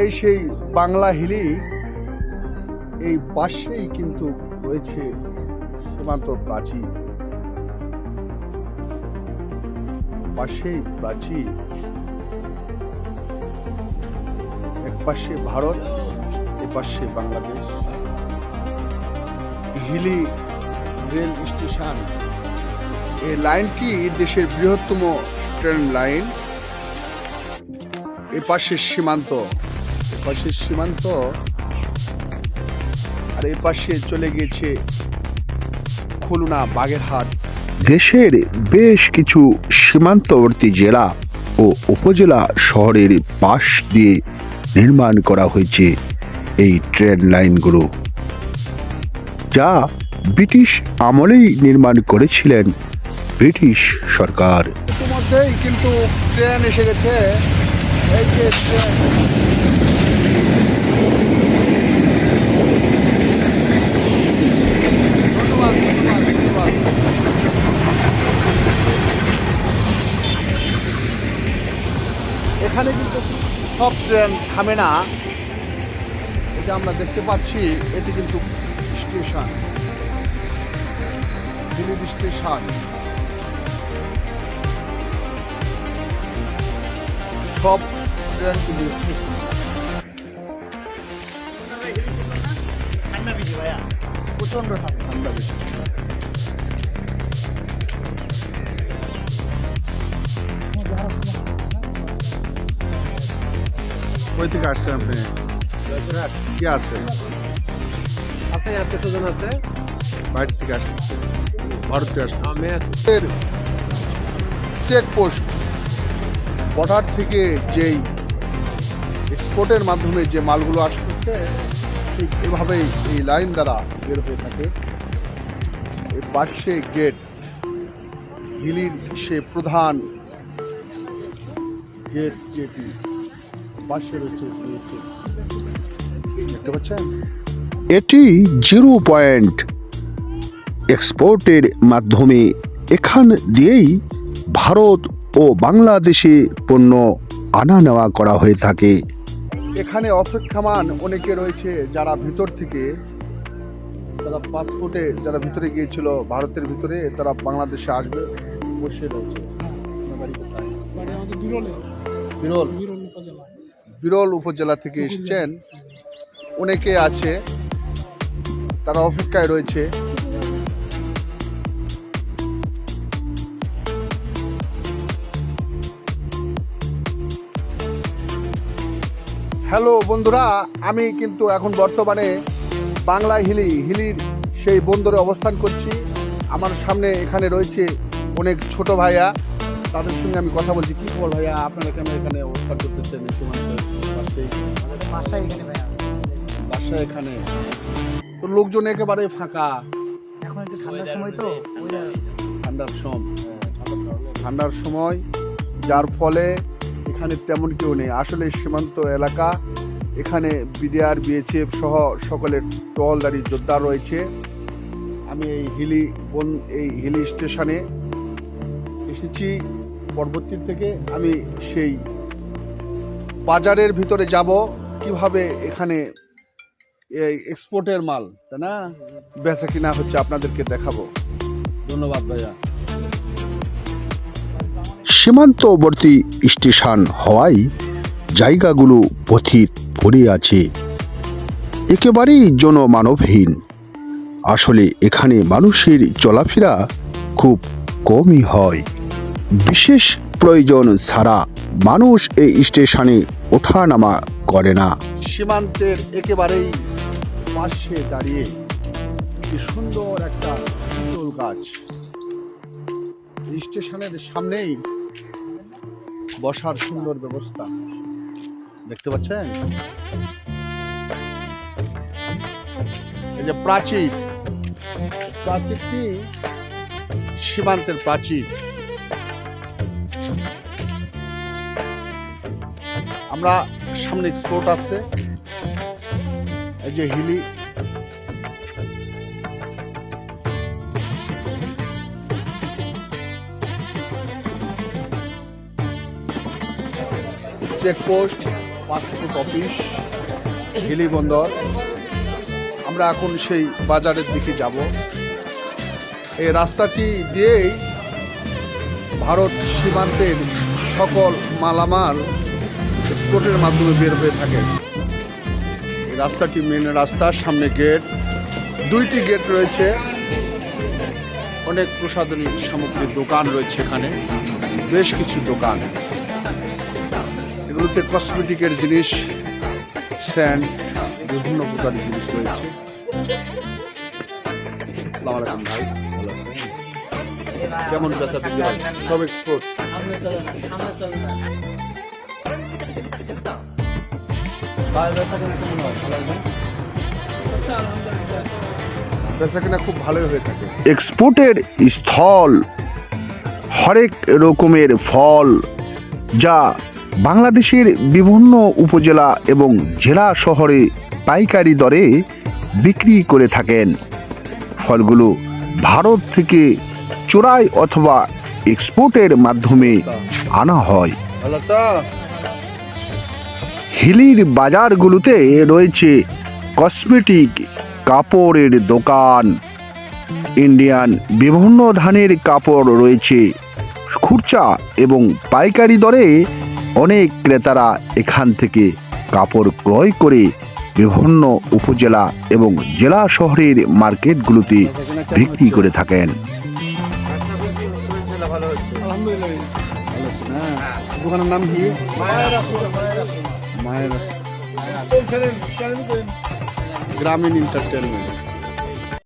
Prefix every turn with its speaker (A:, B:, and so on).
A: এই সেই বাংলা হিলি, এই পাশেই কিন্তু রয়েছে সীমান্ত প্রাচীর, পাশেই প্রাচীর, এক পাশে ভারত, এ পাশে বাংলাদেশ। হিলি রেল স্টেশন, এই লাইনটি দেশের বৃহত্তম ট্রেন লাইন। এ পাশে সীমান্ত, আর এ পাশে চলে গিয়েছে খুলনা, বাগেরহাট। দেশের বেশ কিছু সীমান্তবর্তী জেলা ও উপজেলা শহরের পাশ দিয়ে নির্মাণ করা হয়েছে এই ট্রেন লাইনগুলো, যা ব্রিটিশ আমলেই নির্মাণ করেছিলেন ব্রিটিশ সরকার। ইতিমধ্যেই কিন্তু ট্রেন এসে গেছে। এই যে ট্রেন, ধন্যবাদ। এখানে কিন্তু সব ট্রেন থামে না, এটা আমরা দেখতে পাচ্ছি। এটি কিন্তু স্টেশন, হিলি স্টেশন। সব ট্রেন কিন্তু প্রচন্ড ঠান্ডা বেশি। কই থেকে আসছেন আপনি? কি আছে?
B: আত্মীয়স্বজন আছে,
A: বাইরে থেকে আসছে, ভারত থেকে আসছে।
B: আমি
A: চেকপোস্ট, বর্ডার থেকে যেই এক্সপোর্টের মাধ্যমে যে মালগুলো আসছে, ঠিক এভাবেই এই লাইন দ্বারা বের হয়ে থাকে। এর পাশে গেট, হিলির সে প্রধান গেট, যেটি পাশে রয়েছে, দেখতে পাচ্ছেন? এটি 0 পয়েন্ট এক্সপোর্টের মাধ্যমে এখান দিয়েই ভারত ও বাংলাদেশে পণ্য আনা নেওয়া করা হয়ে থাকে। এখানে অপেক্ষমান অনেকে রয়েছে, যারা ভিতর থেকে, তারা পাসপোর্টে যারা ভিতরে গিয়েছিল ভারতের ভিতরে, তারা বাংলাদেশে আসবে, বসে রয়েছে। বিরল উপজেলা থেকে এসেছেন অনেকে আছে, তারা অপেক্ষায় রয়েছে। হ্যালো বন্ধুরা, আমি কিন্তু এখন বর্তমানে বাংলা হিলির সেই বন্দরে অবস্থান করছি। আমার সামনে এখানে রয়েছে অনেক ছোট ভাইয়া, তাদের সঙ্গে আমি কথা বলছি। কি খবর ভাইয়া, আপনারা কেন এখানে অবস্থান করতেছেন? বাসায় এখানে তো লোকজন একেবারে ফাঁকা,
B: এখন একটু ঠান্ডার সময় তো,
A: ঠান্ডার সময়, যার ফলে এখানে তেমন কেউ নেই। আসলে সীমান্ত এলাকা, এখানে বিডিআর, বিএসএফ সহ সকলের টহলদারি যোদ্ধা রয়েছে। আমি এই হিলি স্টেশনে এসেছি পরবর্তী থেকে। আমি সেই বাজারের ভিতরে যাব, কিভাবে এখানে এই এক্সপোর্টের মাল, তাই না, বেচা কিনা হচ্ছে, আপনাদেরকে দেখাবো। ধন্যবাদ ভাইয়া। সীমান্তবর্তী স্টেশন হওয়ায় জায়গাগুলো পথিক পড়ে আছে, একেবারেই জনমানবহীন। আসলে এখানে মানুষের চলাফেরা খুব কমই হয়। বিশেষ প্রয়োজন ছাড়া মানুষ এই স্টেশনে ওঠানামা করে না। সীমান্তের একেবারেই পাশে দাঁড়িয়ে কি সুন্দর একটা ফুল গাছ, স্টেশনের সামনেই বসার সুন্দর ব্যবস্থা, দেখতে পাচ্ছেন? এই যে প্রাচীরটি সীমান্তের প্রাচীর। আমরা সামনে এক্সপোর্ট আছে, এই যে Hili, checkpost, passport office, Hili বন্দর। আমরা এখন সেই বাজারের দিকে যাব। এই রাস্তাটি দিয়েই ভারত সীমান্তের সকল মালামাল এক্সপোর্টের মাধ্যমে বের হয়ে থাকে। এই রাস্তাটি মেন রাস্তার সামনে গেট, 2টি গেট রয়েছে। অনেক প্রসাধনী সামগ্রীর দোকান রয়েছে এখানে, বেশ কিছু দোকান। এগুলোতে কসমেটিকের জিনিস, স্যান্ড, বিভিন্ন প্রকারের জিনিস রয়েছে। আসসালামু আলাইকুম ভাই, ভালো আছেন? কেমন বেচা বিক্রি ভাই? সব এক্সপোর্ট। বেচা কিনা খুব ভালোই হয়ে থাকে। এক্সপোর্টের স্থল, হরেক রকমের ফল যা বাংলাদেশের বিভিন্ন উপজেলা এবং জেলা শহরে পাইকারি দরে বিক্রি করে থাকেন। ফলগুলো ভারত থেকে চোরাই অথবা এক্সপোর্টের মাধ্যমে আনা হয়। হিলির বাজারগুলোতে রয়েছে কসমেটিক, কাপড়ের দোকান, ইন্ডিয়ান বিভিন্ন ধানের কাপড় রয়েছে। খুচরা এবং পাইকারি দরে অনেক ক্রেতারা এখান থেকে কাপড় ক্রয় করে বিভিন্ন উপজেলা এবং জেলা শহরের মার্কেটগুলোতে বিক্রি করে থাকেন। দোকানের নাম কি? মায়ের গ্রামীণ এন্টারটেনমেন্ট।